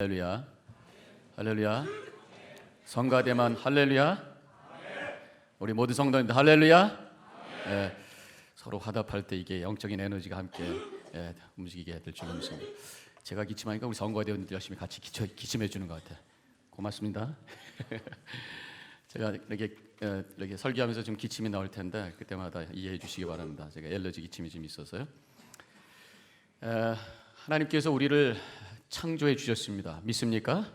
할렐루야, 할렐루야. 성가대만 할렐루야. 우리 모두 성도님들 할렐루야. 예, 서로 화답할 때 이게 영적인 에너지가 함께 움직이게 될 줄 믿습니다. 제가 기침하니까 우리 성가대원들 열심히 같이 기침해 주는 것 같아요. 고맙습니다. 제가 이렇게 설교하면서 좀 기침이 나올 텐데 그때마다 이해해 주시기 바랍니다. 제가 엘러지 기침이 좀 있어서요. 하나님께서 우리를 창조해 주셨습니다. 믿습니까?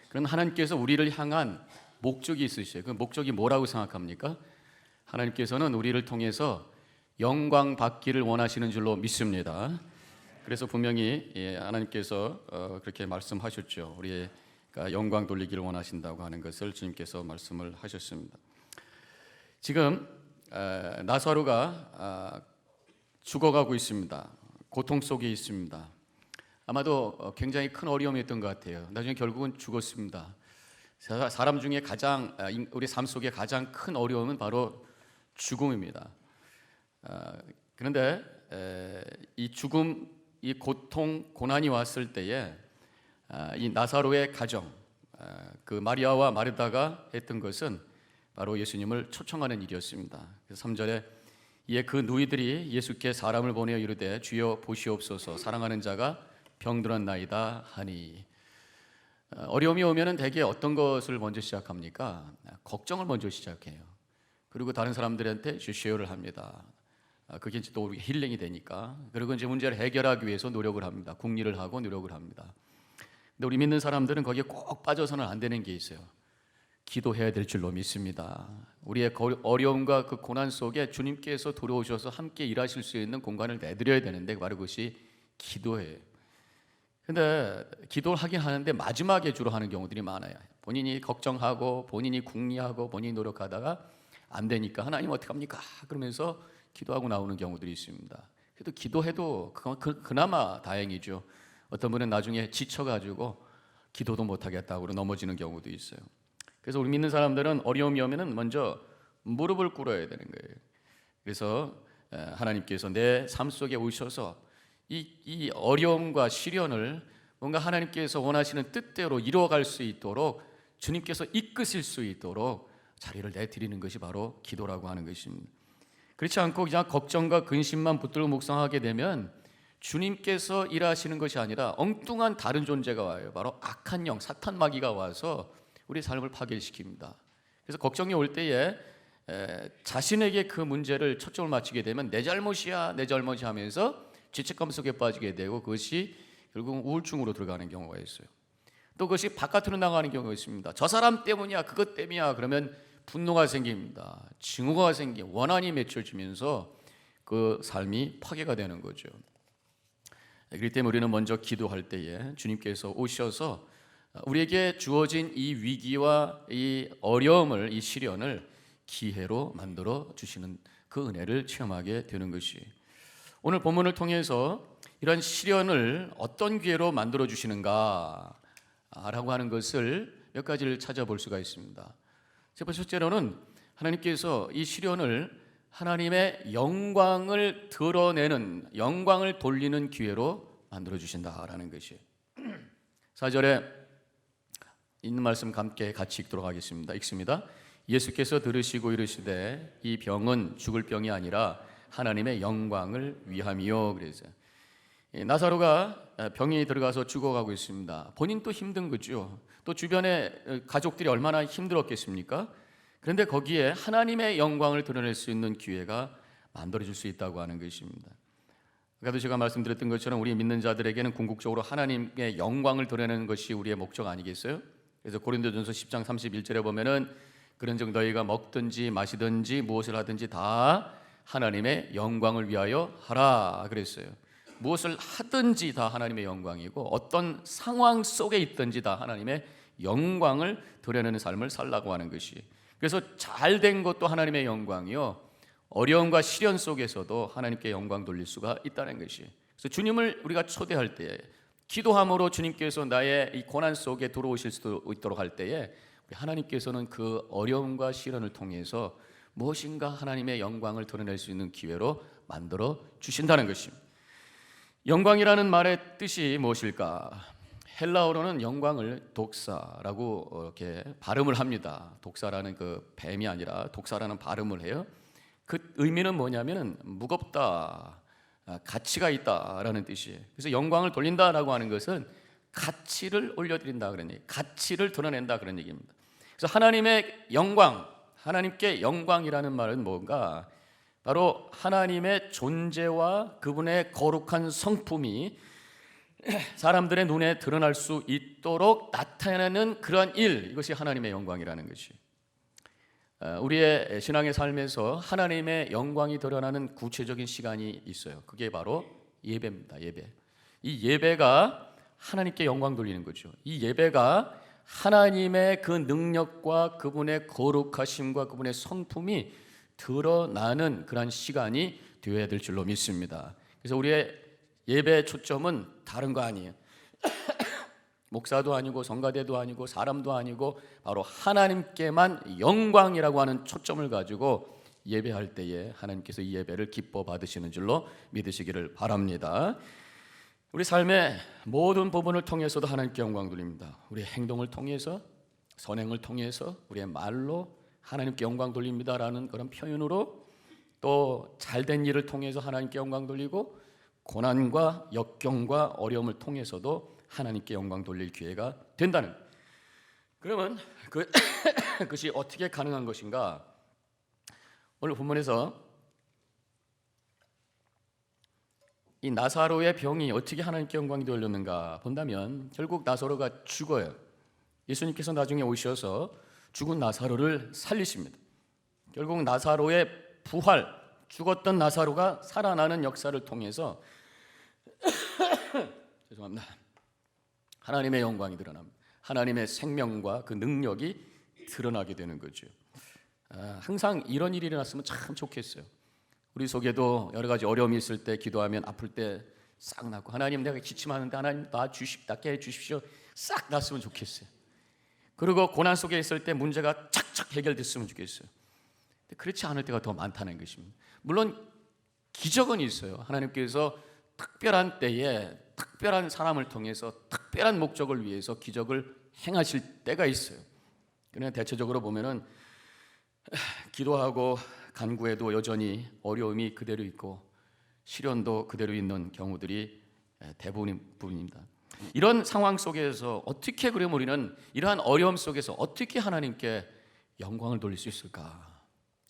그럼 하나님께서 우리를 향한 목적이 있으셔요. 그 목적이 뭐라고 생각합니까? 하나님께서는 우리를 통해서 영광 받기를 원하시는 줄로 믿습니다. 그래서 분명히 하나님께서 그렇게 말씀하셨죠. 우리가 영광 돌리기를 원하신다고 하는 것을 주님께서 말씀을 하셨습니다. 지금 나사로가 죽어가고 있습니다. 고통 속에 있습니다. 아마도 굉장히 큰 어려움이었던 것 같아요. 나중에 결국은 죽었습니다. 사람 중에 우리 삶 속에 가장 큰 어려움은 바로 죽음입니다. 그런데 이 죽음, 이 고통, 고난이 왔을 때에 이 나사로의 가정, 그 마리아와 마르다가 했던 것은 바로 예수님을 초청하는 일이었습니다. 그래서 3절에 이에 그 누이들이 예수께 사람을 보내어 이르되 주여 보시옵소서 사랑하는 자가 병들었나이다 하니. 어려움이 오면은 대개 어떤 것을 먼저 시작합니까? 걱정을 먼저 시작해요. 그리고 다른 사람들한테 쉐어를 합니다. 그게 또 우리 힐링이 되니까. 그리고 이제 문제를 해결하기 위해서 노력을 합니다. 궁리를 하고 노력을 합니다. 근데 우리 믿는 사람들은 거기에 꼭 빠져서는 안 되는 게 있어요. 기도해야 될 줄로 믿습니다. 우리의 어려움과 그 고난 속에 주님께서 들어오셔서 함께 일하실 수 있는 공간을 내드려야 되는데 바로 그것이 기도예요. 근데 기도를 하긴 하는데 마지막에 주로 하는 경우들이 많아요. 본인이 걱정하고 본인이 궁리하고 본인이 노력하다가 안 되니까 하나님 어떡합니까? 그러면서 기도하고 나오는 경우들이 있습니다. 그래도 기도해도 그나마 다행이죠. 어떤 분은 나중에 지쳐가지고 기도도 못하겠다고 넘어지는 경우도 있어요. 그래서 우리 믿는 사람들은 어려움이 오면은 먼저 무릎을 꿇어야 되는 거예요. 그래서 하나님께서 내 삶 속에 오셔서 이 어려움과 시련을 뭔가 하나님께서 원하시는 뜻대로 이루어갈 수 있도록 주님께서 이끄실 수 있도록 자리를 내드리는 것이 바로 기도라고 하는 것입니다. 그렇지 않고 그냥 걱정과 근심만 붙들고 묵상하게 되면 주님께서 일하시는 것이 아니라 엉뚱한 다른 존재가 와요. 바로 악한 영, 사탄 마귀가 와서 우리 삶을 파괴시킵니다. 그래서 걱정이 올 때에 자신에게 그 문제를 초점을 맞추게 되면 내 잘못이야 하면서 죄책감 속에 빠지게 되고 그것이 결국 우울증으로 들어가는 경우가 있어요. 또 그것이 바깥으로 나가는 경우가 있습니다. 저 사람 때문이야, 그것 때문이야 그러면 분노가 생깁니다. 증오가 원한이 맺혀지면서 그 삶이 파괴가 되는 거죠. 그렇기 때문에 우리는 먼저 기도할 때에 주님께서 오셔서 우리에게 주어진 이 위기와 이 어려움을, 이 시련을 기회로 만들어 주시는 그 은혜를 체험하게 되는 것이 오늘 본문을 통해서 이런 시련을 어떤 기회로 만들어 주시는가 라고 하는 것을 몇 가지를 찾아볼 수가 있습니다. 첫째로는 하나님께서 이 시련을 하나님의 영광을 드러내는, 영광을 돌리는 기회로 만들어 주신다라는 것이에요. 4절에 있는 말씀 함께 같이 읽도록 하겠습니다. 읽습니다. 예수께서 들으시고 이르시되 이 병은 죽을 병이 아니라 하나님의 영광을 위함이요. 그래서 나사로가 병이 들어가서 죽어가고 있습니다. 본인도 힘든 거죠. 또 주변의 가족들이 얼마나 힘들었겠습니까? 그런데 거기에 하나님의 영광을 드러낼 수 있는 기회가 만들어질 수 있다고 하는 것입니다. 아까도 제가 말씀드렸던 것처럼 우리 믿는 자들에게는 궁극적으로 하나님의 영광을 드러내는 것이 우리의 목적 아니겠어요? 그래서 고린도전서 10장 31절에 보면은 그런즉 너희가 먹든지 마시든지 무엇을 하든지 다 하나님의 영광을 위하여 하라 그랬어요. 무엇을 하든지 다 하나님의 영광이고 어떤 상황 속에 있든지 다 하나님의 영광을 드러내는 삶을 살라고 하는 것이. 그래서 잘된 것도 하나님의 영광이요, 어려움과 시련 속에서도 하나님께 영광 돌릴 수가 있다는 것이. 그래서 주님을 우리가 초대할 때 기도함으로 주님께서 나의 이 고난 속에 들어오실 수 있도록 할 때에 하나님께서는 그 어려움과 시련을 통해서 무엇인가 하나님의 영광을 드러낼 수 있는 기회로 만들어 주신다는 것입니다. 영광이라는 말의 뜻이 무엇일까? 헬라어로는 영광을 독사라고 이렇게 발음을 합니다. 독사라는 그 뱀이 아니라 독사라는 발음을 해요. 그 의미는 뭐냐면은 무겁다, 가치가 있다라는 뜻이에요. 그래서 영광을 돌린다라고 하는 것은 가치를 올려드린다 그런 얘기, 가치를 드러낸다 그런 얘기입니다. 그래서 하나님의 영광, 하나님께 영광이라는 말은 뭔가? 바로 하나님의 존재와 그분의 거룩한 성품이 사람들의 눈에 드러날 수 있도록 나타내는 그러한 일, 이것이 하나님의 영광이라는 것이. 우리의 신앙의 삶에서 하나님의 영광이 드러나는 구체적인 시간이 있어요. 그게 바로 예배입니다. 예배. 이 예배가 하나님께 영광 돌리는 거죠. 이 예배가 하나님의 그 능력과 그분의 거룩하심과 그분의 성품이 드러나는 그런 시간이 되어야 될 줄로 믿습니다. 그래서 우리의 예배의 초점은 다른 거 아니에요. 목사도 아니고 성가대도 아니고 사람도 아니고 바로 하나님께만 영광이라고 하는 초점을 가지고 예배할 때에 하나님께서 이 예배를 기뻐 받으시는 줄로 믿으시기를 바랍니다. 우리 삶의 모든 부분을 통해서도 하나님께 영광 돌립니다. 우리의 행동을 통해서, 선행을 통해서, 우리의 말로 하나님께 영광 돌립니다라는 그런 표현으로, 또 잘된 일을 통해서 하나님께 영광 돌리고, 고난과 역경과 어려움을 통해서도 하나님께 영광 돌릴 기회가 된다는. 그러면 그것이 어떻게 가능한 것인가? 오늘 본문에서 이 나사로의 병이 어떻게 하나님께 영광이 돌렸는가 본다면 결국 나사로가 죽어요. 예수님께서 나중에 오셔서 죽은 나사로를 살리십니다. 결국 나사로의 부활, 죽었던 나사로가 살아나는 역사를 통해서 죄송합니다. 하나님의 영광이 드러납니다. 하나님의 생명과 그 능력이 드러나게 되는 거죠. 항상 이런 일이 일어났으면 참 좋겠어요. 우리 속에도 여러 가지 어려움이 있을 때, 기도하면 아플 때 싹 낫고, 하나님 내가 기침하는데 하나님 낫게 해주십시오, 싹 났으면 좋겠어요. 그리고 고난 속에 있을 때 문제가 착착 해결됐으면 좋겠어요. 근데 그렇지 않을 때가 더 많다는 것입니다. 물론 기적은 있어요. 하나님께서 특별한 때에 특별한 사람을 통해서 특별한 목적을 위해서 기적을 행하실 때가 있어요. 그러나 대체적으로 보면은 기도하고 간구해도 여전히 어려움이 그대로 있고 시련도 그대로 있는 경우들이 대부분입니다. 이런 상황 속에서 어떻게 그럼 우리는 이러한 어려움 속에서 어떻게 하나님께 영광을 돌릴 수 있을까?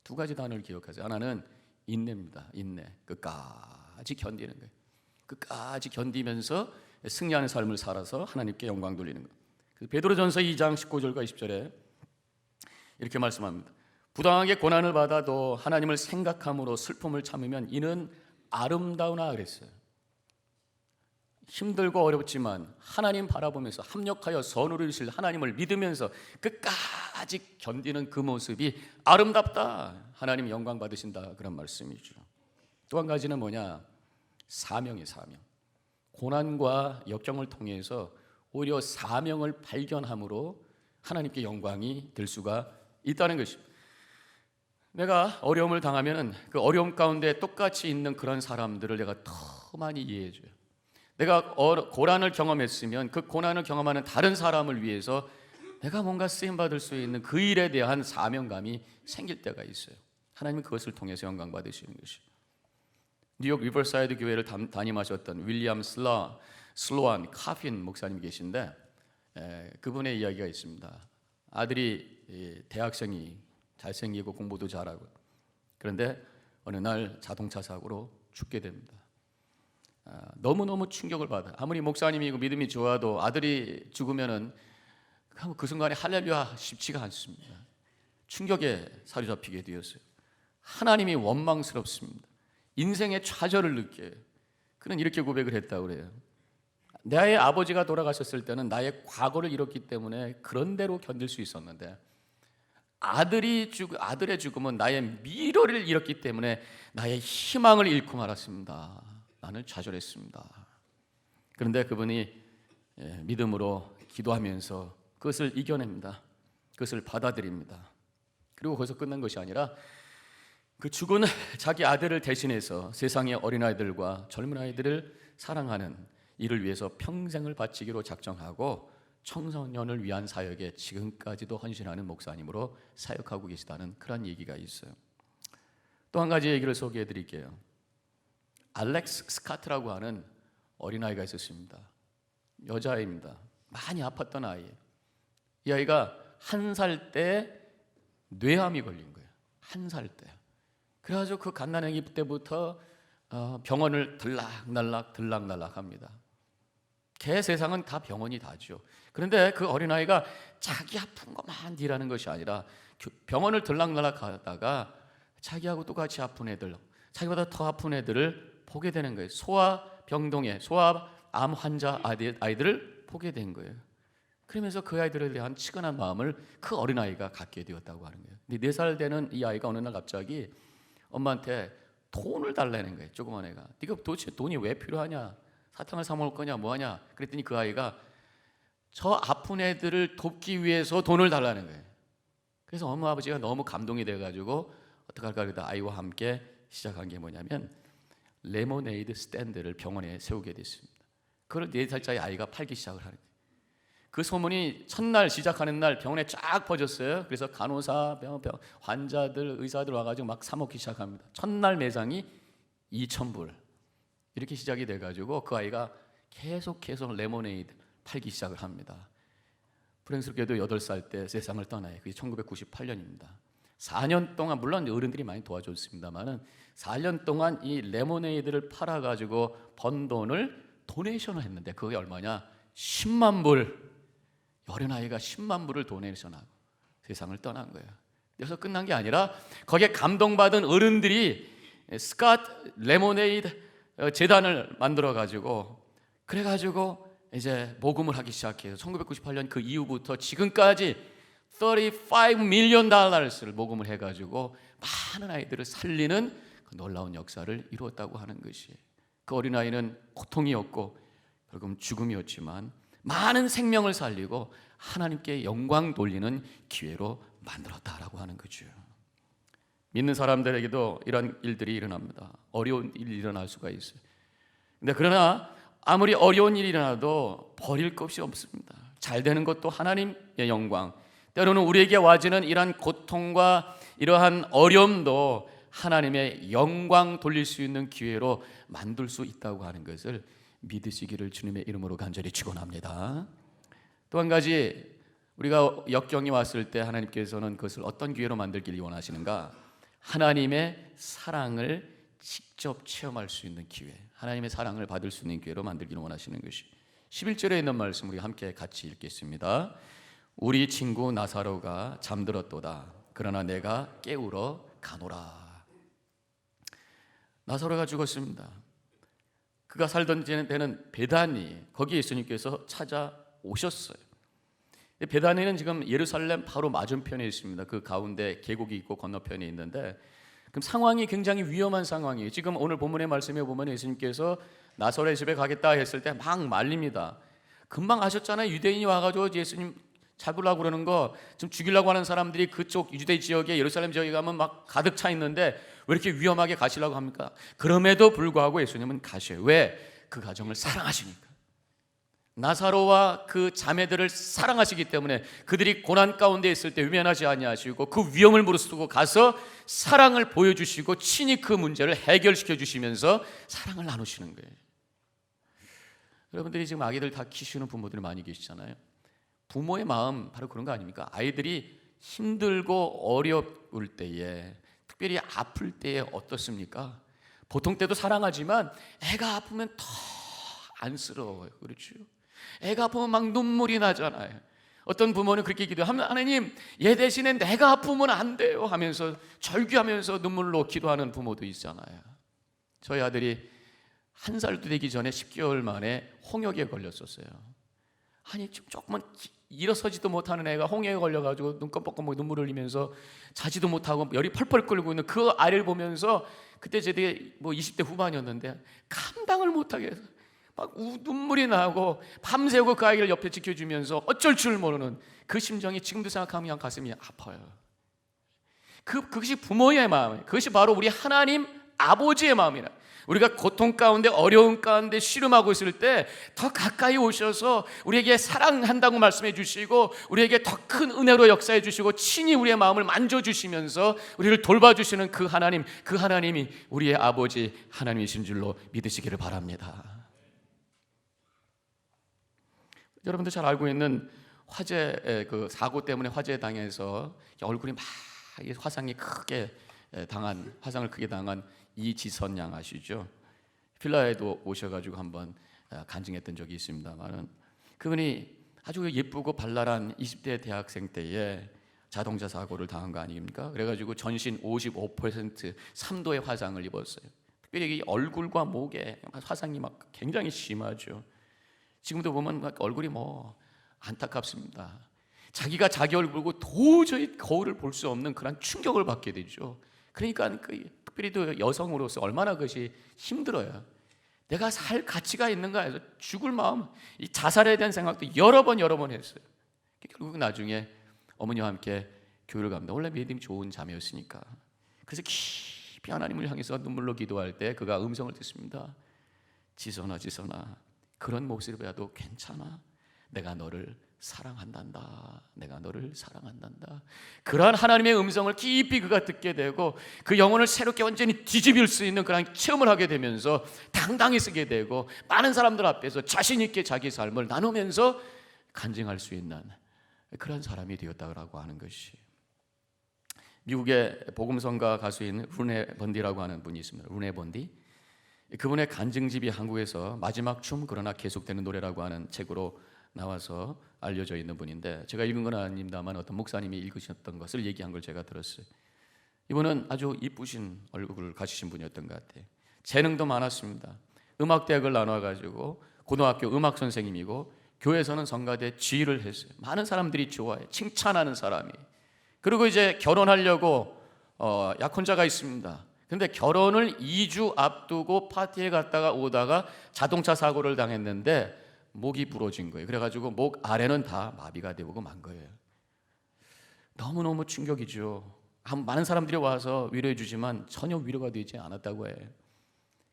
두 가지 단어를 기억하세요. 하나는 인내입니다. 인내. 끝까지 견디는 거예요. 끝까지 견디면서 승리하는 삶을 살아서 하나님께 영광 돌리는 거예요. 베드로전서 2장 19절과 20절에 이렇게 말씀합니다. 부당하게 고난을 받아도 하나님을 생각함으로 슬픔을 참으면 이는 아름다우나 그랬어요. 힘들고 어렵지만 하나님 바라보면서 합력하여 선으로 이루실 하나님을 믿으면서 끝까지 견디는 그 모습이 아름답다. 하나님 영광 받으신다. 그런 말씀이죠. 또 한 가지는 뭐냐? 사명이에요. 사명. 고난과 역경을 통해서 오히려 사명을 발견함으로 하나님께 영광이 될 수가 있다는 것입니다. 내가 어려움을 당하면 그 어려움 가운데 똑같이 있는 그런 사람들을 내가 더 많이 이해해줘요. 내가 고난을 경험했으면 그 고난을 경험하는 다른 사람을 위해서 내가 뭔가 쓰임받을 수 있는 그 일에 대한 사명감이 생길 때가 있어요. 하나님은 그것을 통해서 영광 받으시는 것이에요. 뉴욕 리버사이드 교회를 담임하셨던 윌리엄 슬로안 카핀 목사님이 계신데 그분의 이야기가 있습니다. 아들이 대학생이 잘생기고 공부도 잘하고, 그런데 어느 날 자동차 사고로 죽게 됩니다. 너무너무 충격을 받아요. 아무리 목사님이고 믿음이 좋아도 아들이 죽으면은 그 순간에 할렐루야 쉽지가 않습니다. 충격에 사로잡히게 되었어요. 하나님이 원망스럽습니다. 인생의 좌절을 느껴요. 그는 이렇게 고백을 했다고 그래요. 나의 아버지가 돌아가셨을 때는 나의 과거를 잃었기 때문에 그런 대로 견딜 수 있었는데 아들의 죽음은 나의 미래를 잃었기 때문에 나의 희망을 잃고 말았습니다. 나는 좌절했습니다. 그런데 그분이 믿음으로 기도하면서 그것을 이겨냅니다. 그것을 받아들입니다. 그리고 거기서 끝난 것이 아니라 그 죽은 자기 아들을 대신해서 세상의 어린아이들과 젊은 아이들을 사랑하는 이를 위해서 평생을 바치기로 작정하고 청소년을 위한 사역에 지금까지도 헌신하는 목사님으로 사역하고 계시다는 그런 얘기가 있어요. 또 한 가지 얘기를 소개해 드릴게요. 알렉스 스카트라고 하는 어린아이가 있었습니다. 여자아이입니다. 많이 아팠던 아이예요. 이 아이가 1살 때 뇌암이 걸린 거예요. 1살 때. 그래가지고 그 갓난아기 때부터 병원을 들락날락 합니다. 걔 세상은 다 병원이 다죠. 그런데 그 어린아이가 자기 아픈 것만 일하는 것이 아니라 병원을 들락날락 하다가 자기하고 똑같이 아픈 애들, 자기보다 더 아픈 애들을 보게 되는 거예요. 소아병동에 소아암 환자 아이들을 보게 된 거예요. 그러면서 그 아이들에 대한 치근한 마음을 그 어린아이가 갖게 되었다고 하는 거예요. 근데 4살 되는 이 아이가 어느 날 갑자기 엄마한테 돈을 달라는 거예요. 조그만 애가. 네가 도대체 돈이 왜 필요하냐? 사탕을 사 먹을 거냐? 뭐 하냐? 그랬더니 그 아이가 저 아픈 애들을 돕기 위해서 돈을 달라는 거예요. 그래서 엄마 아버지가 너무 감동이 돼가지고 어떡할까 그러다 아이와 함께 시작한 게 뭐냐면 레모네이드 스탠드를 병원에 세우게 됐습니다. 그걸 4살짜리 아이가 팔기 시작을 하는 거예요. 그 소문이 첫날 시작하는 날 병원에 쫙 퍼졌어요. 그래서 간호사, 환자들, 의사들 와가지고 막 사 먹기 시작합니다. 첫날 매장이 2,000불 이렇게 시작이 돼가지고 그 아이가 계속 레모네이드 팔기 시작을 합니다. 불행스럽게도 8살 때 세상을 떠나요. 그게 1998년입니다. 4년 동안 물론 어른들이 많이 도와줬습니다만은 4년 동안 이 레모네이드를 팔아가지고 번 돈을 도네이션을 했는데 그게 얼마냐? 10만 불. 어린아이가 10만 불을 도네이션하고 세상을 떠난 거예요. 그래서 끝난 게 아니라 거기에 감동받은 어른들이 스캇 레모네이드 재단을 만들어가지고 그래가지고 이제 모금을 하기 시작해요. 1998년 그 이후부터 지금까지 35 밀리언 달러를 모금을 해가지고 많은 아이들을 살리는 그 놀라운 역사를 이루었다고 하는 것이 그 어린아이는 고통이었고 결국은 죽음이었지만 많은 생명을 살리고 하나님께 영광 돌리는 기회로 만들었다라고 하는 거죠. 믿는 사람들에게도 이런 일들이 일어납니다. 어려운 일이 일어날 수가 있어요. 근데 그러나 아무리 어려운 일이 일어나도 버릴 것이 없습니다. 잘 되는 것도 하나님의 영광, 때로는 우리에게 와지는 이러한 고통과 이러한 어려움도 하나님의 영광 돌릴 수 있는 기회로 만들 수 있다고 하는 것을 믿으시기를 주님의 이름으로 간절히 축원합니다. 또 한 가지 우리가 역경이 왔을 때 하나님께서는 그것을 어떤 기회로 만들기를 원하시는가? 하나님의 사랑을 직접 체험할 수 있는 기회, 하나님의 사랑을 받을 수 있는 기회로 만들기를 원하시는 것이 11절에 있는 말씀 우리 함께 같이 읽겠습니다. 우리 친구 나사로가 잠들었도다. 그러나 내가 깨우러 가노라. 나사로가 죽었습니다. 그가 살던 데는 베다니, 거기에 예수님께서 찾아오셨어요. 베다니는 지금 예루살렘 바로 맞은편에 있습니다. 그 가운데 계곡이 있고 건너편에 있는데 그럼 상황이 굉장히 위험한 상황이에요. 지금 오늘 본문의 말씀에 보면 예수님께서 나사로의 집에 가겠다 했을 때 막 말립니다. 금방 아셨잖아요. 유대인이 와가지고 예수님 잡으려고 그러는 거, 지금 죽이려고 하는 사람들이 그쪽 유대 지역에 예루살렘 지역에 가면 막 가득 차 있는데 왜 이렇게 위험하게 가시려고 합니까? 그럼에도 불구하고 예수님은 가셔요. 왜? 그 가정을 사랑하시니까. 나사로와 그 자매들을 사랑하시기 때문에 그들이 고난 가운데 있을 때 외면하지 아니하시고 그 위험을 무릅쓰고 가서 사랑을 보여주시고 친히 그 문제를 해결시켜 주시면서 사랑을 나누시는 거예요. 여러분들이 지금 아기들 다 키우는 부모들이 많이 계시잖아요. 부모의 마음 바로 그런 거 아닙니까? 아이들이 힘들고 어려울 때에, 특별히 아플 때에 어떻습니까? 보통 때도 사랑하지만 애가 아프면 더 안쓰러워요. 그렇죠? 애가 아프면 막 눈물이 나잖아요. 어떤 부모는 그렇게 기도하면 하나님, 얘 대신에 내가 아프면 안 돼요 하면서 절규하면서 눈물로 기도하는 부모도 있잖아요. 저희 아들이 1살도 되기 전에 10개월 만에 홍역에 걸렸었어요. 아니 조금만 일어서지도 못하는 애가 홍역에 걸려가지고 눈 껌뻑껌뻑 눈물 흘리면서 자지도 못하고 열이 펄펄 끓고 있는 그 아이를 보면서 그때 제가 뭐 20대 후반이었는데 감당을 못하게 해서 막 눈물이 나고 밤새고 그 아이를 옆에 지켜주면서 어쩔 줄 모르는 그 심정이 지금도 생각하면 가슴이 아파요. 그것이 부모의 마음이에요. 그것이 바로 우리 하나님 아버지의 마음이라. 우리가 고통 가운데 어려움 가운데 씨름하고 있을 때 더 가까이 오셔서 우리에게 사랑한다고 말씀해 주시고 우리에게 더 큰 은혜로 역사해 주시고 친히 우리의 마음을 만져주시면서 우리를 돌봐주시는 그 하나님이 우리의 아버지 하나님이신 줄로 믿으시기를 바랍니다. 여러분들 잘 알고 있는 화재 그 사고 때문에 화재에 당해서 얼굴이 막 화상을 크게 당한 이지선 양 아시죠? 필라에도 오셔가지고 한번 간증했던 적이 있습니다만은 그분이 아주 예쁘고 발랄한 20대 대학생 때에 자동차 사고를 당한 거 아닙니까? 그래가지고 전신 55% 3도의 화상을 입었어요. 특별히 얼굴과 목에 화상이 막 굉장히 심하죠. 지금도 보면 얼굴이 안타깝습니다. 자기가 자기 얼굴 보고 도저히 거울을 볼 수 없는 그런 충격을 받게 되죠. 그러니까 특별히 또 여성으로서 얼마나 그것이 힘들어요. 내가 살 가치가 있는가 해서 죽을 마음, 이 자살에 대한 생각도 여러 번 했어요. 결국 나중에 어머니와 함께 교회를 갑니다. 원래 믿음이 좋은 자매였으니까. 그래서 깊이 하나님을 향해서 눈물로 기도할 때 그가 음성을 듣습니다. 지선아 그런 목소리라도 괜찮아. 내가 너를 사랑한단다. 내가 너를 사랑한단다. 그러한 하나님의 음성을 깊이 그가 듣게 되고 그 영혼을 새롭게 완전히 뒤집을 수 있는 그런 체험을 하게 되면서 당당히 쓰게 되고 많은 사람들 앞에서 자신 있게 자기 삶을 나누면서 간증할 수 있는 그런 사람이 되었다고 하는 것이, 미국의 복음성가 가수인 루네 번디라고 하는 분이 있습니다. 루네 번디. 그분의 간증집이 한국에서 마지막 춤 그러나 계속되는 노래라고 하는 책으로 나와서 알려져 있는 분인데, 제가 읽은 건 아닙니다만 어떤 목사님이 읽으셨던 것을 얘기한 걸 제가 들었어요. 이분은 아주 이쁘신 얼굴을 가지신 분이었던 것 같아요. 재능도 많았습니다. 음악대학을 나눠가지고 고등학교 음악 선생님이고 교회에서는 성가대 지휘를 했어요. 많은 사람들이 좋아해, 칭찬하는 사람이. 그리고 이제 결혼하려고 약혼자가 있습니다. 근데 결혼을 2주 앞두고 파티에 갔다가 오다가 자동차 사고를 당했는데 목이 부러진 거예요. 그래가지고 목 아래는 다 마비가 되고 만 거예요. 너무너무 충격이죠. 많은 사람들이 와서 위로해 주지만 전혀 위로가 되지 않았다고 해요.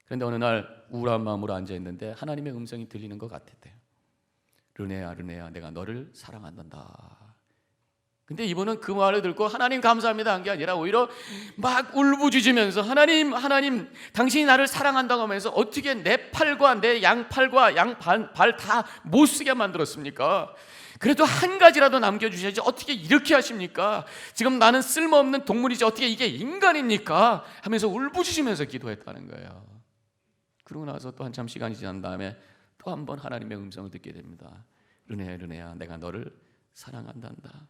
그런데 어느 날 우울한 마음으로 앉아있는데 하나님의 음성이 들리는 것 같았대요. 르네야 내가 너를 사랑한단다. 근데 이분은 그 말을 듣고 하나님 감사합니다 한 게 아니라 오히려 막 울부짖으면서 하나님 당신이 나를 사랑한다고 하면서 어떻게 내 팔과 내 양팔과 양발 다 못 쓰게 만들었습니까? 그래도 한 가지라도 남겨주셔야지 어떻게 이렇게 하십니까? 지금 나는 쓸모없는 동물이지 어떻게 이게 인간입니까? 하면서 울부짖으면서 기도했다는 거예요. 그러고 나서 또 한참 시간이 지난 다음에 또 한 번 하나님의 음성을 듣게 됩니다. 르네야 내가 너를 사랑한단다.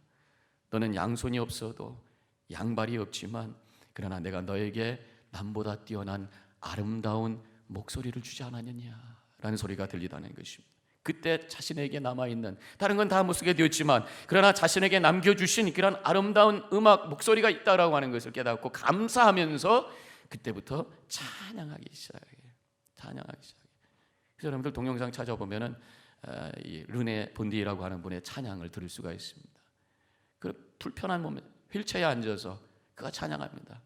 너는 양손이 없어도 양발이 없지만 그러나 내가 너에게 남보다 뛰어난 아름다운 목소리를 주지 않았느냐 라는 소리가 들리다는 것입니다. 그때 자신에게 남아있는, 다른 건 다 못 쓰게 되었지만 그러나 자신에게 남겨주신 그런 아름다운 음악 목소리가 있다라고 하는 것을 깨닫고 감사하면서 그때부터 찬양하기 시작해요. 그래서 여러분들 동영상 찾아보면은 이 르네 본디라고 하는 분의 찬양을 들을 수가 있습니다. 그 불편한 몸에 휠체어에 앉아서 그가 찬양합니다.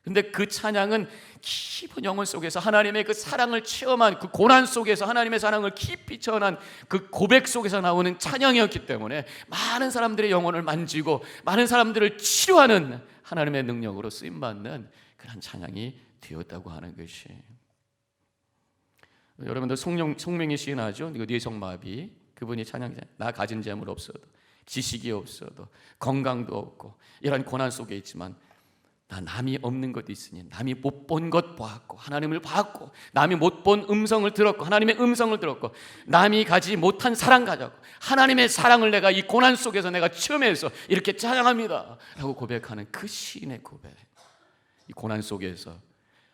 근데 그 찬양은 깊은 영혼 속에서 하나님의 그 사랑을 체험한, 그 고난 속에서 하나님의 사랑을 깊이 체험한 그 고백 속에서 나오는 찬양이었기 때문에 많은 사람들의 영혼을 만지고 많은 사람들을 치료하는 하나님의 능력으로 쓰임받는 그런 찬양이 되었다고 하는 것이, 여러분들 송명희 시인하죠. 뇌성마비, 그분이 찬양자, 나 가진 재물 없어도 지식이 없어도 건강도 없고 이런 고난 속에 있지만 나 남이 없는 것도 있으니 남이 못 본 것 보았고 하나님을 봤고 남이 못 본 음성을 들었고 하나님의 음성을 들었고 남이 가지 못한 사랑 가졌고 하나님의 사랑을 내가 이 고난 속에서 내가 체험해서 이렇게 찬양합니다 라고 고백하는 그 시인의 고백, 이 고난 속에서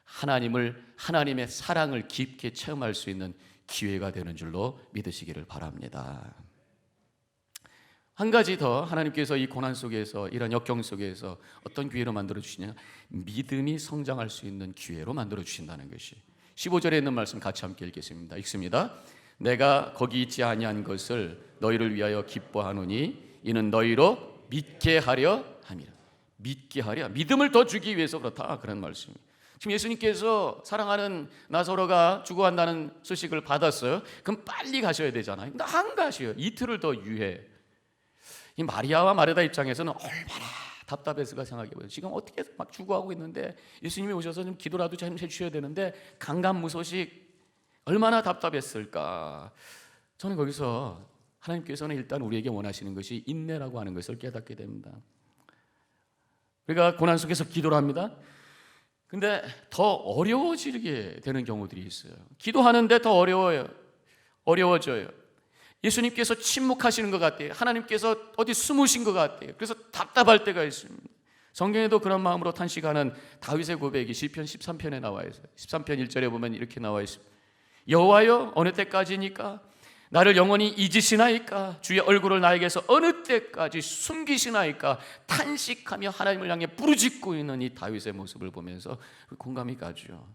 하나님의 사랑을 깊게 체험할 수 있는 기회가 되는 줄로 믿으시기를 바랍니다. 한 가지 더, 하나님께서 이 고난 속에서, 이런 역경 속에서 어떤 기회로 만들어 주시냐, 믿음이 성장할 수 있는 기회로 만들어 주신다는 것이, 15절에 있는 말씀 같이 함께 읽겠습니다. 읽습니다. 내가 거기 있지 아니한 것을 너희를 위하여 기뻐하노니 이는 너희로 믿게 하려 함이라. 믿게 하려, 믿음을 더 주기 위해서 그렇다, 그런 말씀입니다. 지금 예수님께서 사랑하는 나사로가 죽어간다는 소식을 받았어요. 그럼 빨리 가셔야 되잖아요. 근데 안 가셔요. 이틀을 더 유예. 이 마리아와 마르다 입장에서는 얼마나 답답했을까 생각해보세요. 지금 어떻게 막 죽어가고 있는데 예수님이 오셔서 좀 기도라도 좀 해주셔야 되는데 강간무소식 얼마나 답답했을까. 저는 거기서 하나님께서는 일단 우리에게 원하시는 것이 인내라고 하는 것을 깨닫게 됩니다. 우리가 고난 속에서 기도를 합니다. 근데 더 어려워지게 되는 경우들이 있어요. 기도하는데 더 어려워져요. 예수님께서 침묵하시는 것 같아요. 하나님께서 어디 숨으신 것 같아요. 그래서 답답할 때가 있습니다. 성경에도 그런 마음으로 탄식하는 다윗의 고백이 시편 13편에 나와 있어요. 13편 1절에 보면 이렇게 나와 있습니다. 여호와여, 어느 때까지니까 나를 영원히 잊으시나이까? 주의 얼굴을 나에게서 어느 때까지 숨기시나이까? 탄식하며 하나님을 향해 부르짖고 있는 이 다윗의 모습을 보면서 공감이 가죠.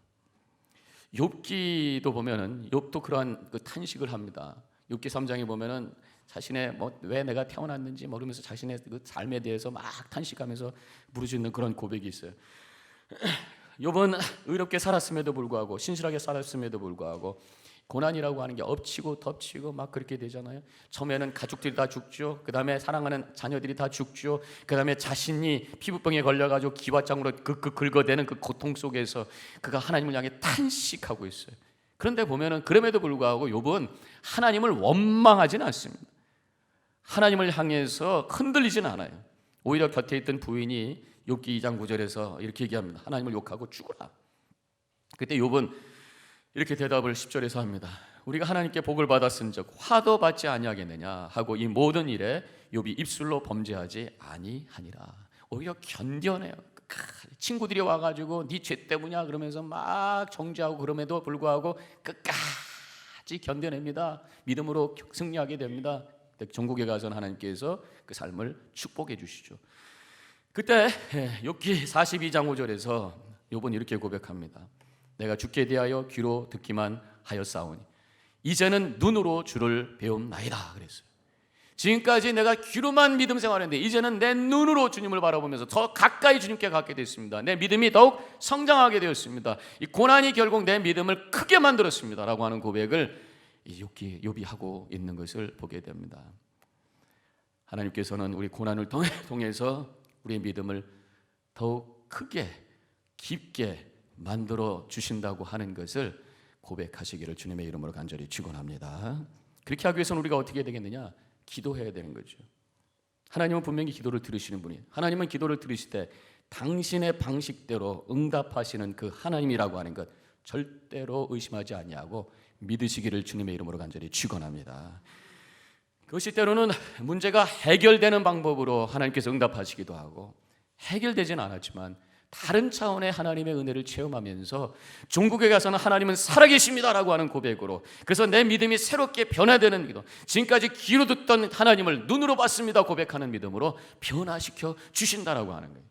욥기도 보면은 욥도 그러한 그 탄식을 합니다. 욥기 3장에 보면은 자신의 왜 내가 태어났는지 모르면서 자신의 그 삶에 대해서 막 탄식하면서 부르짖는 그런 고백이 있어요. 욥은 의롭게 살았음에도 불구하고, 신실하게 살았음에도 불구하고 고난이라고 하는 게 엎치고 덮치고 막 그렇게 되잖아요. 처음에는 가족들이 다 죽죠. 그 다음에 사랑하는 자녀들이 다 죽죠. 그 다음에 자신이 피부병에 걸려가지고 기와장으로 긁어대는 그 고통 속에서 그가 하나님을 향해 탄식하고 있어요. 그런데 보면은 그럼에도 불구하고 욥은 하나님을 원망하지는 않습니다. 하나님을 향해서 흔들리지는 않아요. 오히려 곁에 있던 부인이 욥기 2장 9절에서 이렇게 얘기합니다. 하나님을 욕하고 죽으라. 그때 욥은 이렇게 대답을 10절에서 합니다. 우리가 하나님께 복을 받았은즉 화도 받지 아니하겠느냐 하고 이 모든 일에 욥이 입술로 범죄하지 아니하니라. 오히려 견뎌내요. 친구들이 와가지고 네 죄 때문이야 그러면서 막 정죄하고 그럼에도 불구하고 끝까지 견뎌냅니다. 믿음으로 승리하게 됩니다. 전국에 가서는 하나님께서 그 삶을 축복해 주시죠. 그때 욥기 42장 5절에서 욥은 이렇게 고백합니다. 내가 주께 대하여 귀로 듣기만 하였사오니 이제는 눈으로 주를 배움나이다 그랬어요. 지금까지 내가 귀로만 믿음 생활했는데 이제는 내 눈으로 주님을 바라보면서 더 가까이 주님께 갖게 됐습니다. 내 믿음이 더욱 성장하게 되었습니다. 이 고난이 결국 내 믿음을 크게 만들었습니다 라고 하는 고백을 욥이 하고 있는 것을 보게 됩니다. 하나님께서는 우리 고난을 통해서 우리의 믿음을 더욱 크게 깊게 만들어 주신다고 하는 것을 고백하시기를 주님의 이름으로 간절히 축원합니다. 그렇게 하기 위해서는 우리가 어떻게 해야 되겠느냐? 기도해야 되는 거죠. 하나님은 분명히 기도를 들으시는 분이에요. 하나님은 기도를 들으실 때 당신의 방식대로 응답하시는 그 하나님이라고 하는 것 절대로 의심하지 아니하고 믿으시기를 주님의 이름으로 간절히 축원합니다. 그것이 때로는 문제가 해결되는 방법으로 하나님께서 응답하시기도 하고 해결되지는 않았지만 다른 차원의 하나님의 은혜를 체험하면서 종국에 가서는 하나님은 살아계십니다라고 하는 고백으로, 그래서 내 믿음이 새롭게 변화되는 믿음, 지금까지 귀로 듣던 하나님을 눈으로 봤습니다 고백하는 믿음으로 변화시켜 주신다라고 하는 거예요.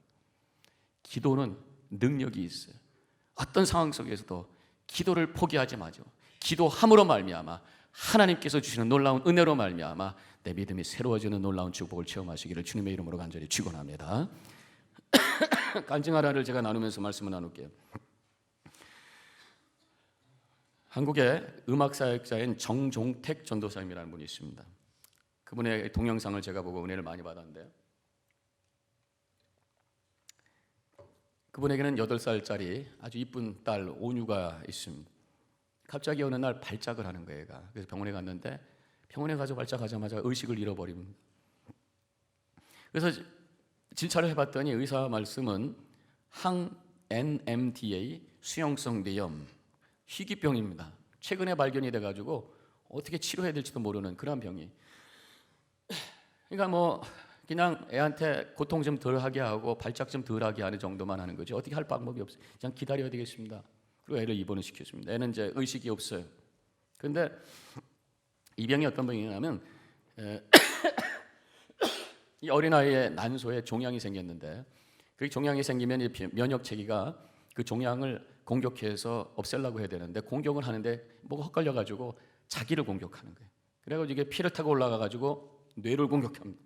기도는 능력이 있어요. 어떤 상황 속에서도 기도를 포기하지 마죠. 기도함으로 말미암아 하나님께서 주시는 놀라운 은혜로 말미암아 내 믿음이 새로워지는 놀라운 축복을 체험하시기를 주님의 이름으로 간절히 축원합니다. 간증 하나를 제가 나누면서 말씀을 나눌게요. 한국의 음악사역자인 정종택 전도사님이라는 분이 있습니다. 그분의 동영상을 제가 보고 은혜를 많이 받았는데요. 그분에게는 8살짜리 아주 이쁜 딸 오뉴가 있습니다. 갑자기 어느 날 발작을 하는 거예요. 그래서 병원에 갔는데 병원에 가서 발작하자마자 의식을 잃어버립니다. 그래서 진찰을 해봤더니 의사 말씀은 항 NMDA 수용성 뇌염 희귀병입니다. 최근에 발견이 돼가지고 어떻게 치료해야 될지도 모르는 그런 병이. 그러니까 그냥 애한테 고통 좀 덜하게 하고 발작 좀 덜하게 하는 정도만 하는 거지 어떻게 할 방법이 없어요. 그냥 기다려야 되겠습니다. 그리고 애를 입원을 시켰습니다. 애는 이제 의식이 없어요. 그런데 이 병이 어떤 병이냐면 이 어린아이의 난소에 종양이 생겼는데 그 종양이 생기면 이 면역 체계가 그 종양을 공격해서 없애려고 해야 되는데 공격을 하는데 뭐가 헛갈려가지고 자기를 공격하는 거예요. 그래가지고 이게 피를 타고 올라가가지고 뇌를 공격합니다.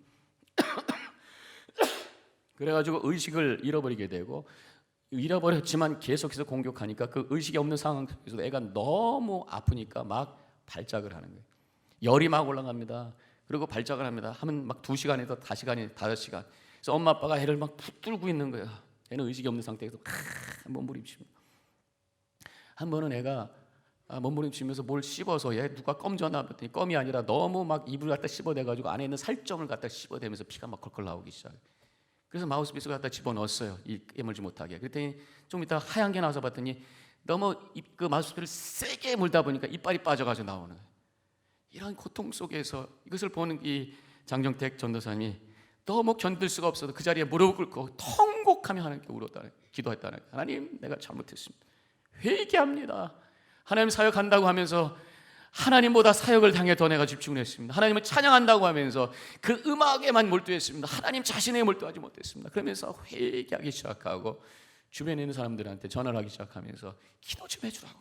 그래가지고 의식을 잃어버리게 되고 잃어버렸지만 계속해서 공격하니까 그 의식이 없는 상황 속에서도 애가 너무 아프니까 막 발작을 하는 거예요. 열이 막 올라갑니다. 그리고 발작을 합니다. 하면 막 2시간에서 4시간이 5시간. 그래서 엄마 아빠가 애를 막 붙들고 있는 거예요. 애는 의식이 없는 상태에서 몸부림칩니다. 한 번은 애가 몸부림치면서 뭘 씹어서 얘 누가 껌 줬나 봤더니 껌이 아니라 너무 막 입을 갖다 씹어대가지고 안에 있는 살점을 갖다 씹어대면서 피가 막 컬컬 나오기 시작해요. 그래서 마우스피스를 갖다 집어넣었어요. 이 깨물지 못하게. 그랬더니 좀 이따 하얀 게 나와서 봤더니 너무 그 마우스피스를 세게 물다 보니까 이빨이 빠져가지고 나오는 거예요. 이런 고통 속에서 이것을 보는 이 장정택 전도사님이 너무 견딜 수가 없어서 그 자리에 무릎을 꿇고 통곡하며 하나님께 울었다는, 기도했다는 거예요. 하나님, 내가 잘못했습니다. 회개합니다. 하나님 사역한다고 하면서 하나님보다 사역을 당해 더 내가 집중을 했습니다. 하나님을 찬양한다고 하면서 그 음악에만 몰두했습니다. 하나님 자신에 몰두하지 못했습니다. 그러면서 회개하기 시작하고 주변에 있는 사람들한테 전화를 하기 시작하면서 기도 좀 해주라고,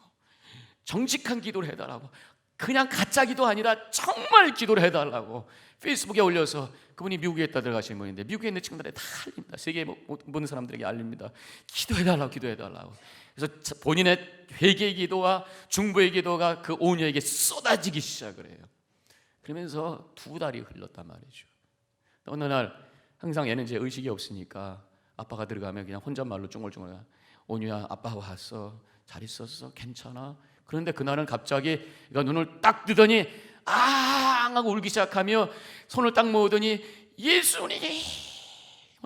정직한 기도를 해달라고, 그냥 가짜 기도 아니라 정말 기도를 해달라고 페이스북에 올려서, 그분이 미국에 있다 들어가신 분인데 미국에 있는 친구들한테 다 알립니다. 세계에 모든 사람들에게 알립니다. 기도해달라고, 기도해달라고. 그래서 본인의 회개의 기도와 중보의 기도가 그 오녀에게 쏟아지기 시작을 해요. 그러면서 2달이 흘렀단 말이죠. 어느 날 항상 얘는 이제 의식이 없으니까 아빠가 들어가면 그냥 혼잣말로 쫑글쫑글, 오녀야 아빠 왔어, 잘 있었어, 괜찮아. 그런데 그날은 갑자기 얘가 눈을 딱 뜨더니 앙 하고 울기 시작하며 손을 딱 모으더니 예수님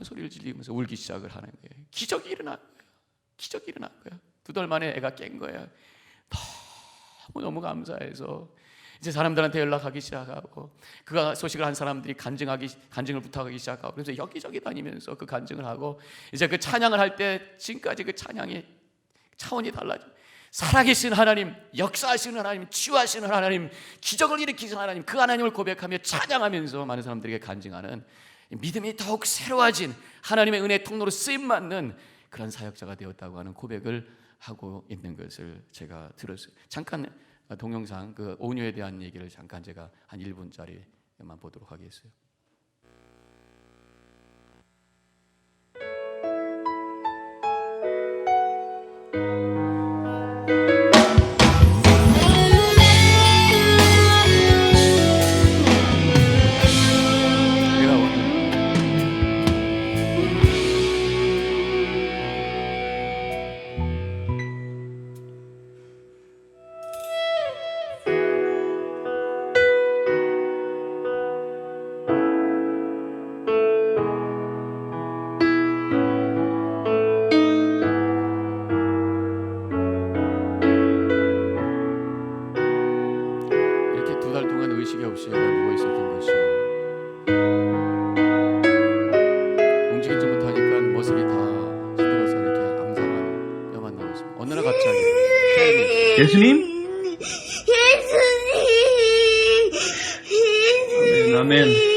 소리를 지르면서 울기 시작을 하는 거예요. 기적이 일어난 거예요. 기적이 일어난 거예요. 2달 만에 애가 깬 거예요. 너무 감사해서 이제 사람들한테 연락하기 시작하고, 그 소식을 한 사람들이 간증을 부탁하기 시작하고, 그래서 여기저기 다니면서 그 간증을 하고, 이제 그 찬양을 할 때 지금까지 그 찬양이 차원이 달라져. 살아계신 하나님, 역사하시는 하나님, 치유하시는 하나님, 기적을 일으키시는 하나님, 그 하나님을 고백하며 찬양하면서 많은 사람들에게 간증하는 믿음이 더욱 새로워진 하나님의 은혜의 통로로 쓰임받는 그런 사역자가 되었다고 하는 고백을 하고 있는 것을 제가 들었어요. 잠깐 동영상 그 오녀에 대한 얘기를 잠깐 제가 한 1분짜리만 보도록 하겠어요. 이렇게 2달 동안 의식이 없이 얘가 누워 있었던 것이, 움직이지 못하니까 모습이 다 시들어서 이렇게 앙상한 뼈만 나왔습니다. 어느 날 갑자기 예수님? 아멘, 아멘.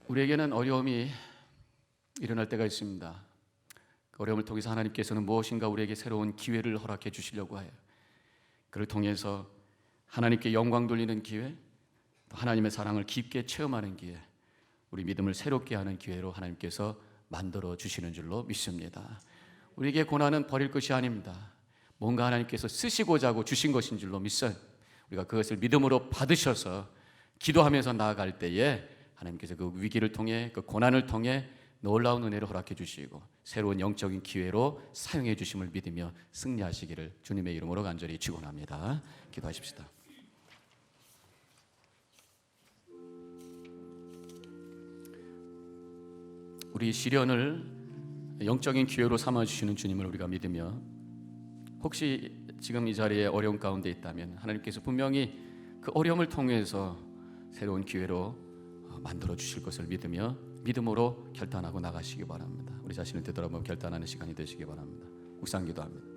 우리에게는 어려움이 일어날 때가 있습니다. 그 어려움을 통해서 하나님께서는 무엇인가 우리에게 새로운 기회를 허락해 주시려고 해요. 그를 통해서 하나님께 영광 돌리는 기회, 또 하나님의 사랑을 깊게 체험하는 기회, 우리 믿음을 새롭게 하는 기회로 하나님께서 만들어 주시는 줄로 믿습니다. 우리에게 고난은 버릴 것이 아닙니다. 뭔가 하나님께서 쓰시고자 하고 주신 것인 줄로 믿어요. 우리가 그것을 믿음으로 받으셔서 기도하면서 나아갈 때에 하나님께서 그 위기를 통해, 그 고난을 통해 놀라운 은혜를 허락해 주시고 새로운 영적인 기회로 사용해 주심을 믿으며 승리하시기를 주님의 이름으로 간절히 축원합니다. 기도하십시다. 우리 시련을 영적인 기회로 삼아 주시는 주님을 우리가 믿으며, 혹시 지금 이 자리에 어려움 가운데 있다면 하나님께서 분명히 그 어려움을 통해서 새로운 기회로 만들어 주실 것을 믿으며 믿음으로 결단하고 나가시기 바랍니다. 우리 자신을 되돌아보며 결단하는 시간이 되시기 바랍니다. 묵상 기도합니다.